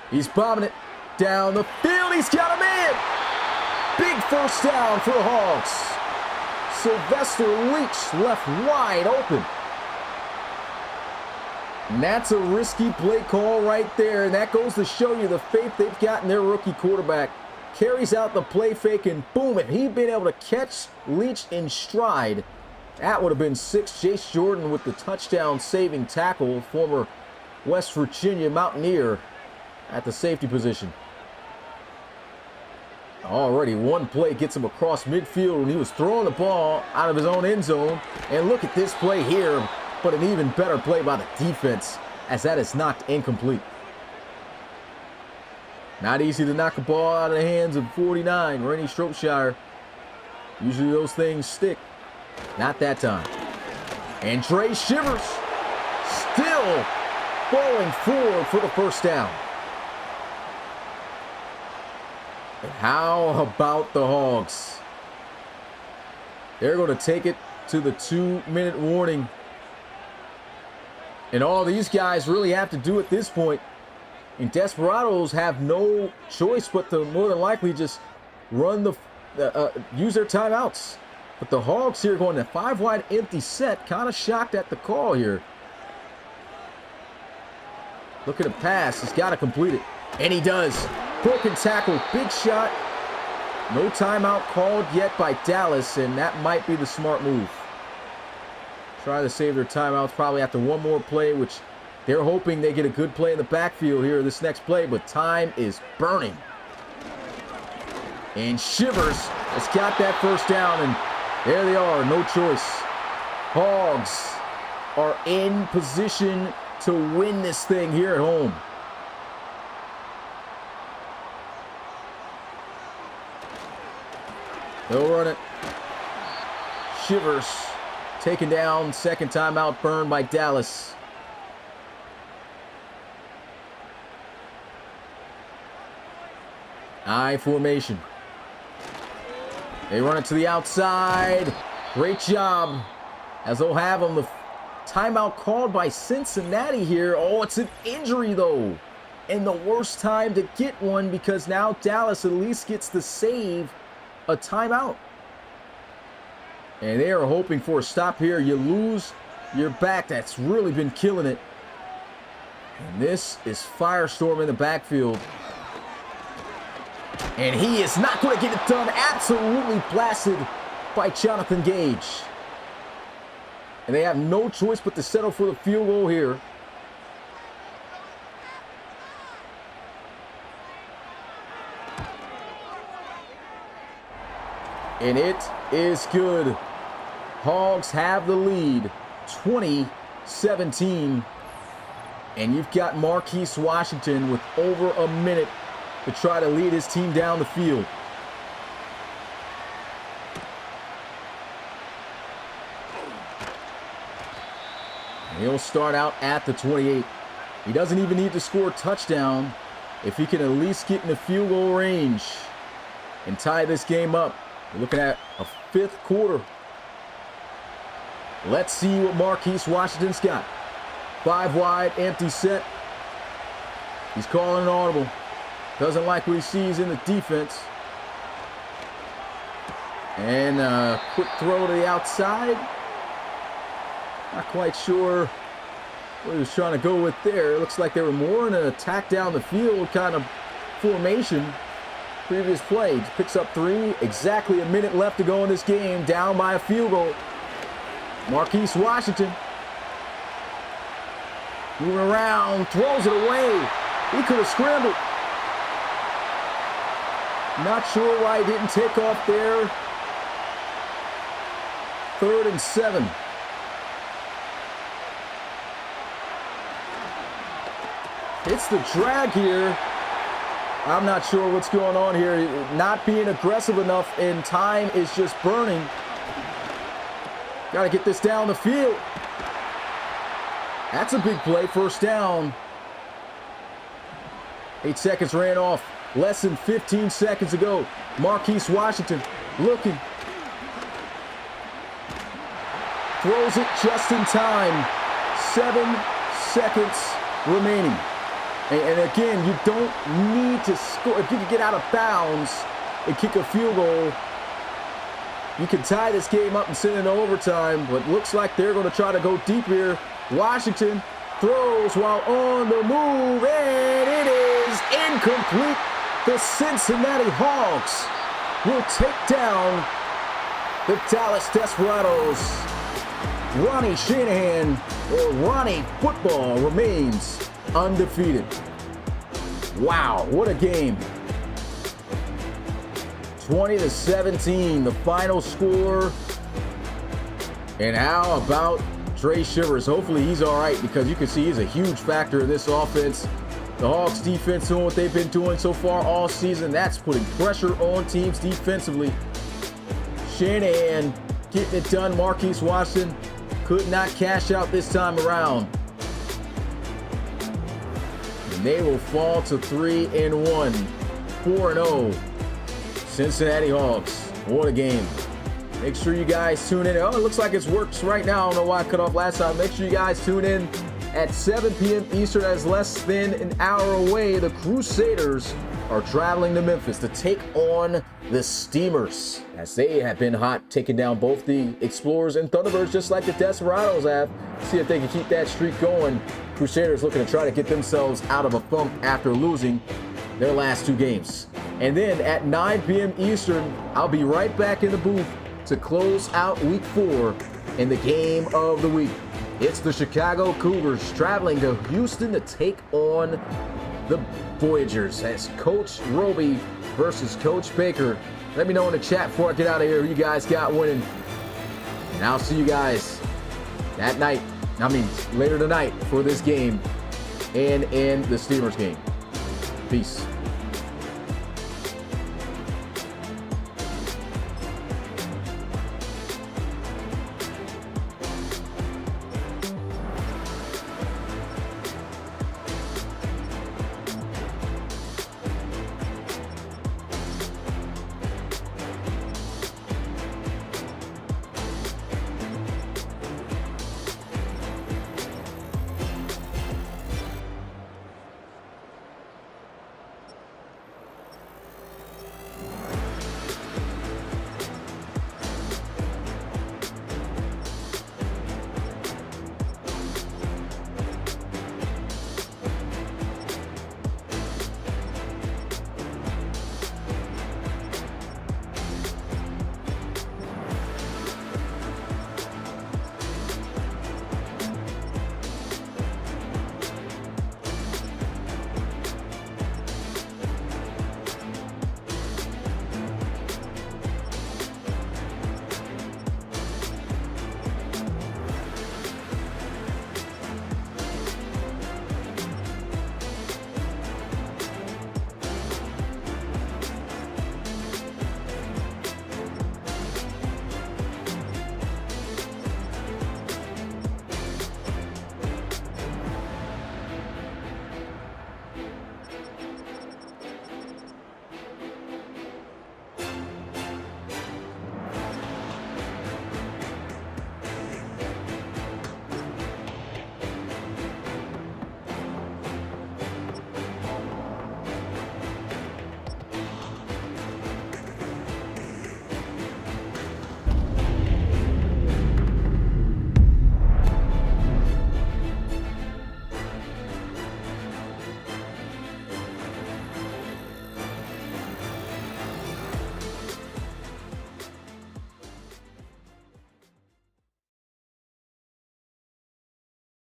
He's bombing it down the field. He's got him in. Big first down for the Hogs. Sylvester Leach left wide open. And that's a risky play call right there. And that goes to show you the faith they've got in their rookie quarterback. Carries out the play fake, and boom, if he'd been able to catch Leach in stride, that would have been 6. Jace Jordan with the touchdown saving tackle, former West Virginia Mountaineer at the safety position. Already one play gets him across midfield when he was throwing the ball out of his own end zone. And look at this play here, but an even better play by the defense as that is knocked incomplete. Not easy to knock a ball out of the hands of 49, Randy Shropshire. Usually those things stick. Not that time. And Trey Shivers still falling forward for the first down. And how about the Hogs? They're going to take it to the 2-minute warning. And all these guys really have to do at this point, and Desperados have no choice but to more than likely just run use their timeouts. But the Hogs here going to 5-wide empty set, kind of shocked at the call here. Look at the pass. He's got to complete it. And he does. Broken tackle. Big shot. No timeout called yet by Dallas, and that might be the smart move. Try to save their timeouts probably after one more play, which they're hoping they get a good play in the backfield here this next play, but time is burning. And Shivers has got that first down, and there they are. No choice. Hogs are in position to win this thing here at home. They'll run it. Shivers taken down. Second timeout burned by Dallas. I formation. They run it to the outside. Great job. As they'll have them. The timeout called by Cincinnati here. Oh, it's an injury though. And the worst time to get one, because now Dallas at least gets to save a timeout. And they are hoping for a stop here. You lose your back. That's really been killing it. And this is Firestorm in the backfield. And he is not going to get it done. Absolutely blasted by Jonathan Gage. And they have no choice but to settle for the field goal here. And it is good. Hogs have the lead, 20-17. And you've got Marquise Washington with over a minute to try to lead his team down the field. And he'll start out at the 28. He doesn't even need to score a touchdown if he can at least get in the field goal range and tie this game up. We're looking at a fifth quarter. Let's see what Marquise Washington's got. 5 wide, empty set. He's calling an audible. Doesn't like what he sees in the defense. And a quick throw to the outside. Not quite sure what he was trying to go with there. It looks like they were more in an attack down the field kind of formation. Previous play. Picks up 3. Exactly a minute left to go in this game. Down by a field goal. Marquise Washington. Moving around. Throws it away. He could have scrambled. Not sure why he didn't take off there. 3rd and 7. It's the drag here. I'm not sure what's going on here. Not being aggressive enough, and time is just burning. Got to get this down the field. That's a big play. First down. 8 seconds ran off. Less than 15 seconds ago. Marquise Washington looking. Throws it just in time. 7 seconds remaining. And again, you don't need to score. If you can get out of bounds and kick a field goal, you can tie this game up and send it to overtime. But looks like they're going to try to go deep here. Washington throws while on the move, and it is incomplete. The Cincinnati Hogs will take down the Dallas Desperados. Ronnie Shanahan, or Ronnie Football, remains undefeated. Wow, what a game. 20-17, the final score. And how about Trey Shivers? Hopefully he's all right, because you can see he's a huge factor in this offense. The Hogs defense doing what they've been doing so far all season. That's putting pressure on teams defensively. Shanahan getting it done. Marquise Washington could not cash out this time around. And they will fall to 3-1. 4-0. Cincinnati Hogs. What a game. Make sure you guys tune in. Oh, it looks like it works right now. I don't know why I cut off last time. Make sure you guys tune in at 7 p.m. Eastern. As less than an hour away, the Crusaders are traveling to Memphis to take on the Steamers, as they have been hot, taking down both the Explorers and Thunderbirds, just like the Desperados have. See if they can keep that streak going. Crusaders looking to try to get themselves out of a funk after losing their last 2 games. And then at 9 p.m. Eastern, I'll be right back in the booth to close out Week 4 in the game of the week. It's the Chicago Cougars traveling to Houston to take on the Voyagers, as Coach Roby versus Coach Baker. Let me know in the chat before I get out of here who you guys got winning. And I'll see you guys that night, later tonight, for this game and in the Steelers game. Peace.